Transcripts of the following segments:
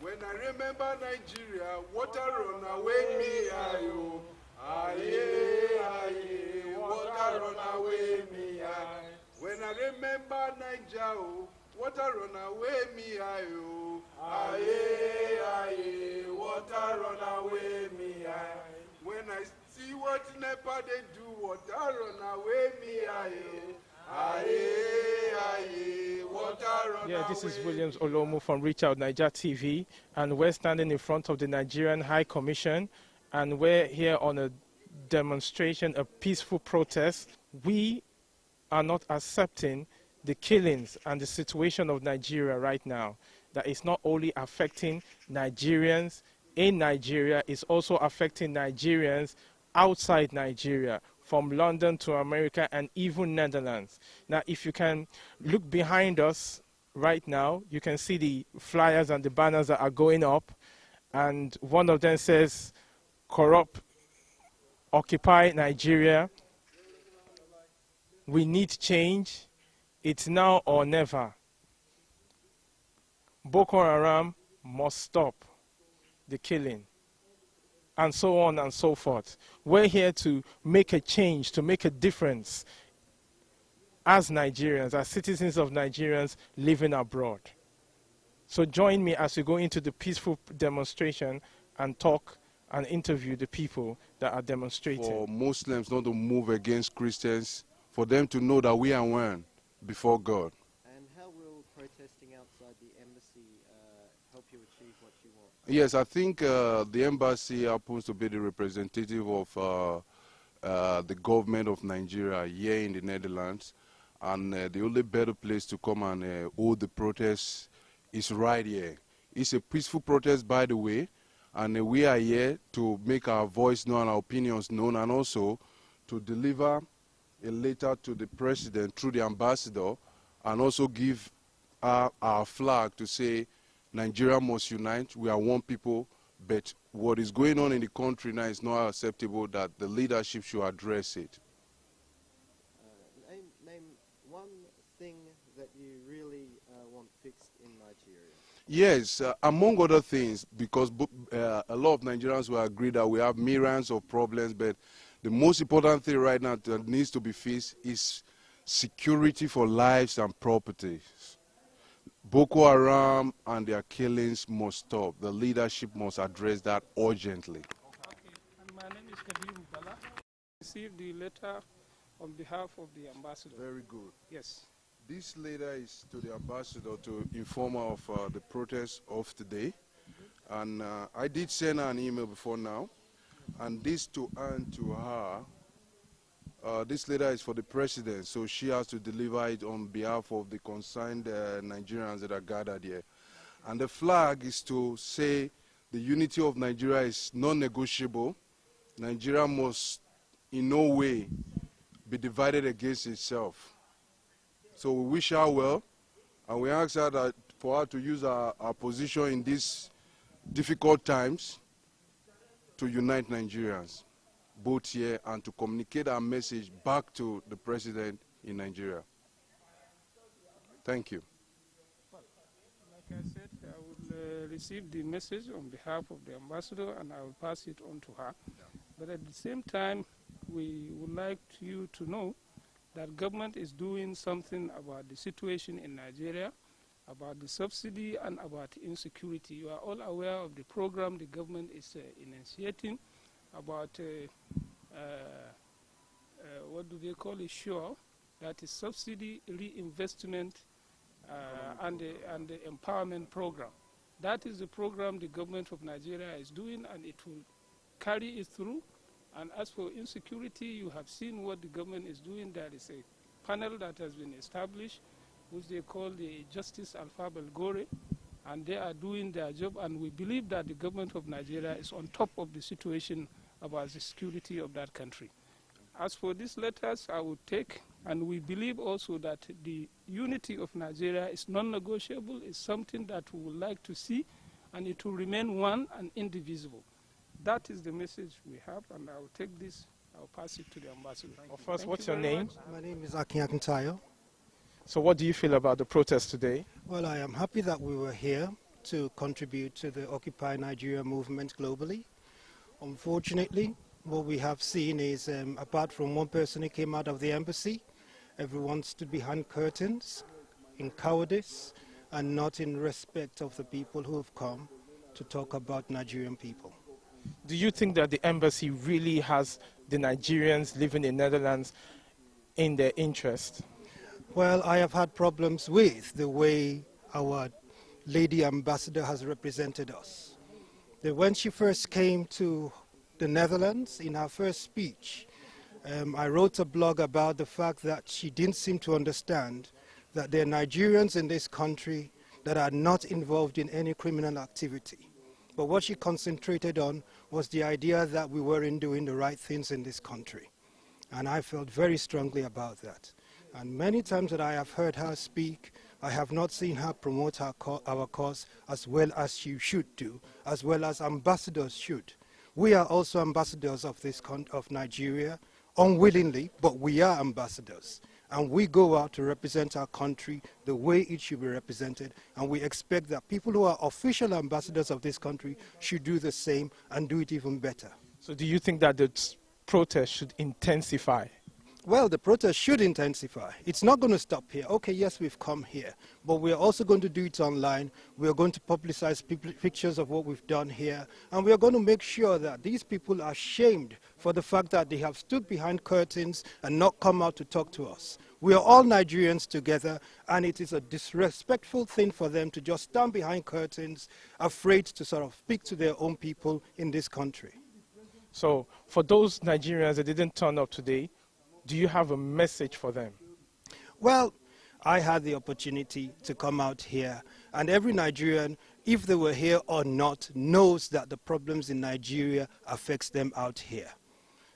When I remember Nigeria, water run away me, ayo. Aye, aye, water run away me, aye. When I remember Nigeria, oh, water run away me, ayo. Aye, aye, water run away me, aye. When I see what NEPA they do, water run away me, aye. Aye, aye, water run Yeah, this is away Williams me, Olomu from Reach Out Niger TV, and we're standing in front of the Nigerian High Commission, and we're here on a demonstration, a peaceful protest. We are not accepting the killings and the situation of Nigeria right now. That is not only affecting Nigerians in Nigeria, it's also affecting Nigerians outside Nigeria, from London to America and even Netherlands. Now, if you can look behind us right now, you can see the flyers and the banners that are going up, and one of them says, "Corrupt, Occupy Nigeria. We need change. It's now or never. Boko Haram must stop the killing," and so on and so forth. We're here to make a change, to make a difference as Nigerians, as citizens of Nigerians living abroad. So join me as we go into the peaceful demonstration and talk and interview the people that are demonstrating. For Muslims not to move against Christians, for them to know that we are one before God. And how will protesting outside the embassy help you achieve what you want? Yes, I think the embassy happens to be the representative of the government of Nigeria here in the Netherlands, and the only better place to come and hold the protest is right here. It's a peaceful protest, by the way, and we are here to make our voice known, our opinions known, and also to deliver a letter to the president through the ambassador, and also give our flag to say Nigeria must unite. We are one people, but what is going on in the country now is not acceptable, that the leadership should address it. Name one thing that you really want fixed in Nigeria. Yes, among other things, because a lot of Nigerians will agree that we have myriads of problems, but the most important thing right now that needs to be fixed is security for lives and properties. Boko Haram and their killings must stop. The leadership must address that urgently. Okay, and my name is Kabiru Bala. I received the letter on behalf of the ambassador. Very good. Yes. This letter is to the ambassador to inform her of the protest of today. And I did send her an email before now. And this to her, this letter is for the president, so she has to deliver it on behalf of the concerned Nigerians that are gathered here. And the flag is to say the unity of Nigeria is non-negotiable. Nigeria must in no way be divided against itself. So we wish her well, and we ask her that for her to use our position in these difficult times to unite Nigerians, both here and to communicate our message back to the president in Nigeria. Thank you. Well, like I said, I will receive the message on behalf of the ambassador and I will pass it on to her. Yeah. But at the same time, we would like you to know that government is doing something about the situation in Nigeria, about the subsidy and about insecurity. You are all aware of the program the government is initiating about what do they call it, SURE, that is subsidy reinvestment and the empowerment program. That is the program the government of Nigeria is doing, and it will carry it through. And as for insecurity, you have seen what the government is doing. There is a panel that has been established, which they call the Justice Alpha Belgore, and they are doing their job, and we believe that the government of Nigeria is on top of the situation about the security of that country. As for these letters, I would take, and we believe also that the unity of Nigeria is non-negotiable, is something that we would like to see, and it will remain one and indivisible. That is the message we have, and I will take this, I'll pass it to the ambassador. Well, first, what's your name? My name is Akin Akintayo. So what do you feel about the protest today? Well, I am happy that we were here to contribute to the Occupy Nigeria movement globally. Unfortunately, what we have seen is, apart from one person who came out of the embassy, everyone stood behind curtains in cowardice and not in respect of the people who have come to talk about Nigerian people. Do you think that the embassy really has the Nigerians living in the Netherlands in their interest? Well, I have had problems with the way our lady ambassador has represented us. When she first came to the Netherlands, in her first speech, I wrote a blog about the fact that she didn't seem to understand that there are Nigerians in this country that are not involved in any criminal activity. But what she concentrated on was the idea that we weren't doing the right things in this country. And I felt very strongly about that. And many times that I have heard her speak, I have not seen her promote our cause as well as she should do, as well as ambassadors should. We are also ambassadors of of Nigeria, unwillingly, but we are ambassadors. And we go out to represent our country the way it should be represented. And we expect that people who are official ambassadors of this country should do the same and do it even better. So do you think that the protest should intensify? Well, the protest should intensify. It's not going to stop here. Okay, yes, we've come here, but we're also going to do it online. We're going to publicize pictures of what we've done here, and we're going to make sure that these people are shamed for the fact that they have stood behind curtains and not come out to talk to us. We are all Nigerians together, and it is a disrespectful thing for them to just stand behind curtains, afraid to sort of speak to their own people in this country. So for those Nigerians that didn't turn up today, do you have a message for them? Well, I had the opportunity to come out here, and every Nigerian, if they were here or not, knows that the problems in Nigeria affects them out here.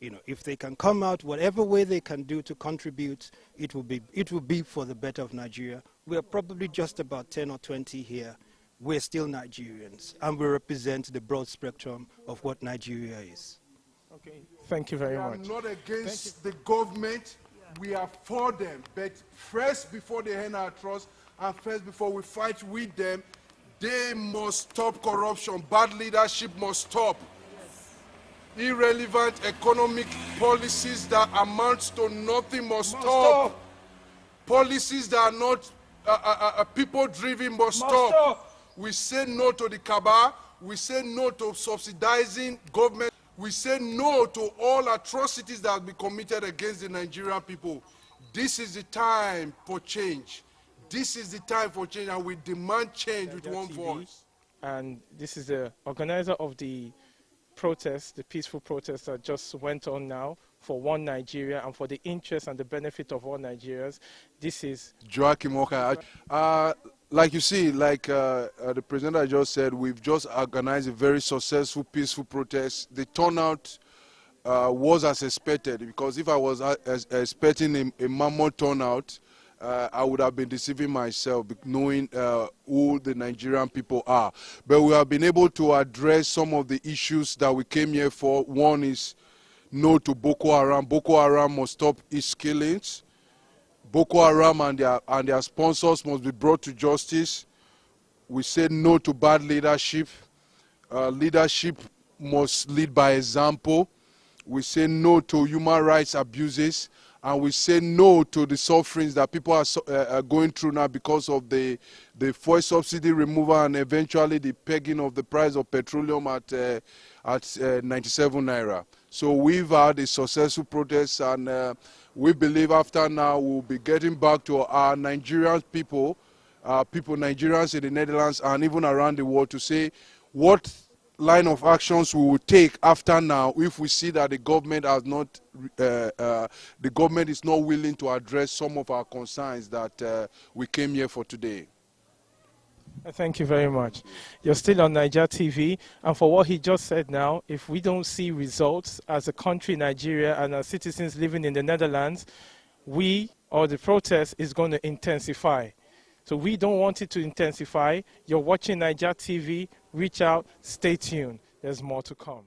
You know, if they can come out, whatever way they can do to contribute, it will be for the better of Nigeria. We are probably just about 10 or 20 here. We're still Nigerians, and we represent the broad spectrum of what Nigeria is. Okay, thank you very much. We are not against the government. We are for them. But first, before they end our trust, and first, before we fight with them, they must stop corruption. Bad leadership must stop. Irrelevant economic policies that amount to nothing must stop. Policies that are not people-driven must stop. We say no to the cabal. We say no to subsidizing government. We say no to all atrocities that have been committed against the Nigerian people. This is the time for change. This is the time for change, and we demand change with one voice. And this is the organizer of the protest, the peaceful protest that just went on now for One Nigeria and for the interest and the benefit of all Nigerians. This is Joachim Walker. Like you see, like the presenter just said, we've just organized a very successful, peaceful protest. The turnout was as expected, because if I was expecting a mammoth turnout, I would have been deceiving myself, knowing who the Nigerian people are. But we have been able to address some of the issues that we came here for. One is no to Boko Haram. Boko Haram must stop its killings. Boko Haram and their sponsors must be brought to justice. We say no to bad leadership. Leadership must lead by example. We say no to human rights abuses. And we say no to the sufferings that people are going through now because of the fuel subsidy removal and eventually the pegging of the price of petroleum at 97 naira. So we've had a successful protest, and we believe after now we'll be getting back to our Nigerian people, Nigerians in the Netherlands and even around the world, to say what line of actions we will take after now if we see that the government has not, the government is not willing to address some of our concerns that we came here for today. Thank you very much. You're still on Niger TV, and for what he just said now, if we don't see results as a country, Nigeria, and our citizens living in the Netherlands, we, or the protest, is going to intensify. So we don't want it to intensify. You're watching Niger TV. Reach out. Stay tuned. There's more to come.